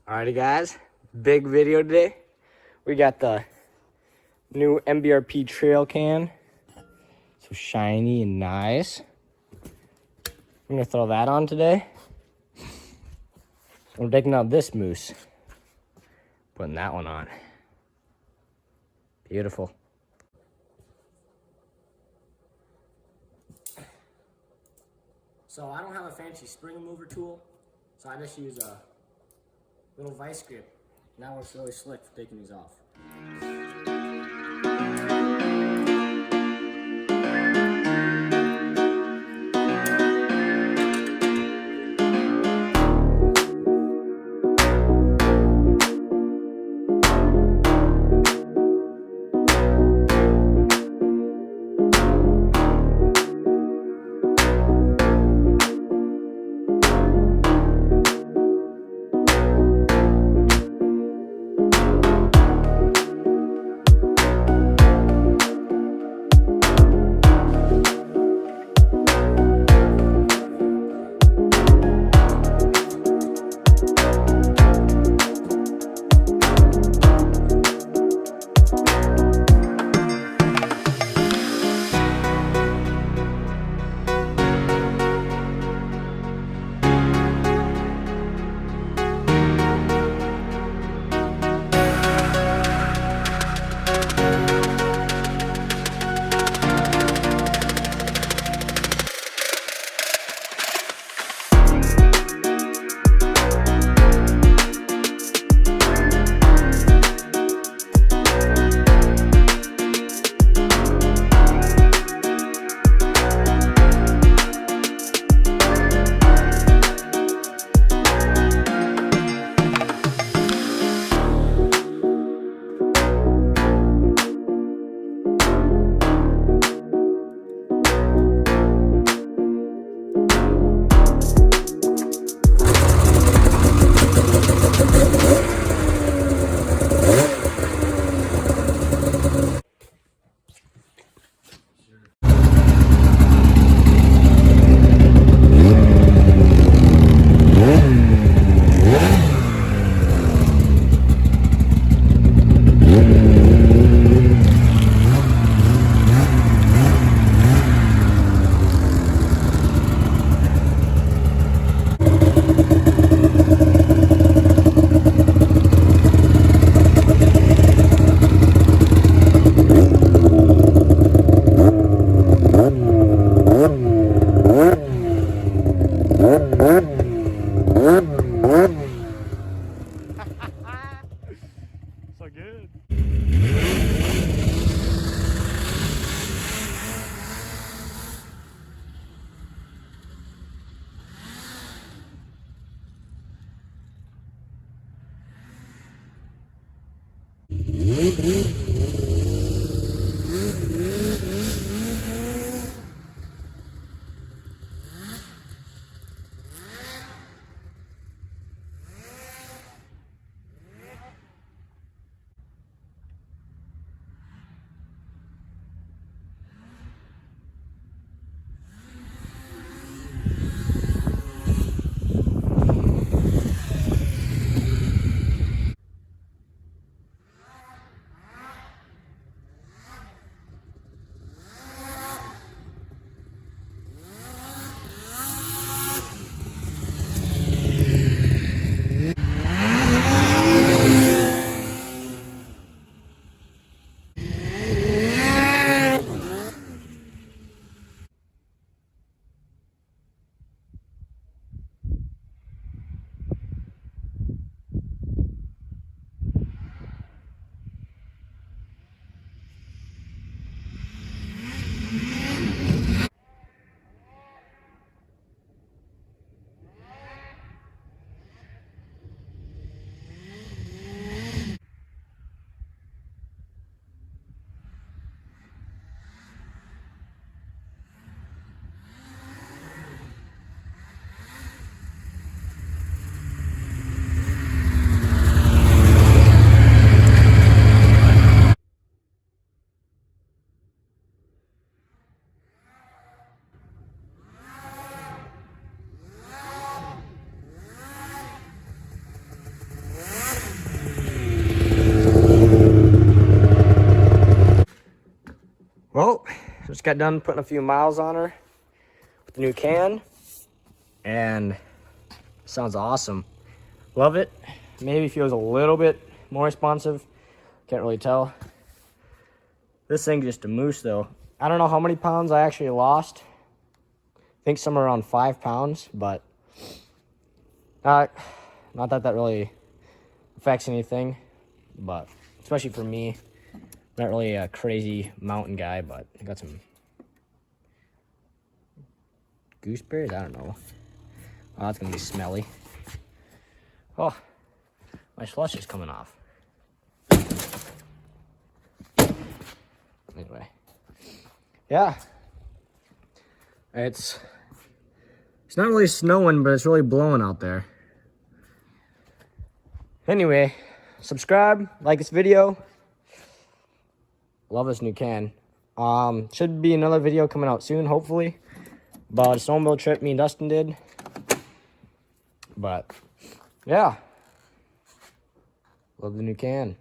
Alrighty guys, big video today. We got the new MBRP Trail Can. So shiny and nice. I'm gonna throw that on today. We're taking out this moose. Putting that one on. Beautiful. So I don't have a fancy spring remover tool, so I just use a little vice grip. That works really slick for taking these off. got done putting a few miles on her with the new can, and sounds awesome. Love it. Maybe feels a little bit more responsive. Can't really tell. This thing's just a moose though. I don't know how many pounds I actually lost. I think somewhere around 5 pounds, but not that really affects anything, but especially for me, not really a crazy mountain guy, but I got some gooseberries. I don't know. Oh, that's gonna be smelly. Oh, my slush is coming off. Anyway, yeah, it's not really snowing, but it's really blowing out there. Anyway, subscribe, like this video. Love this new can. Should be another video coming out soon, hopefully, about a snowmobile trip me and Dustin did. But yeah, love the new can.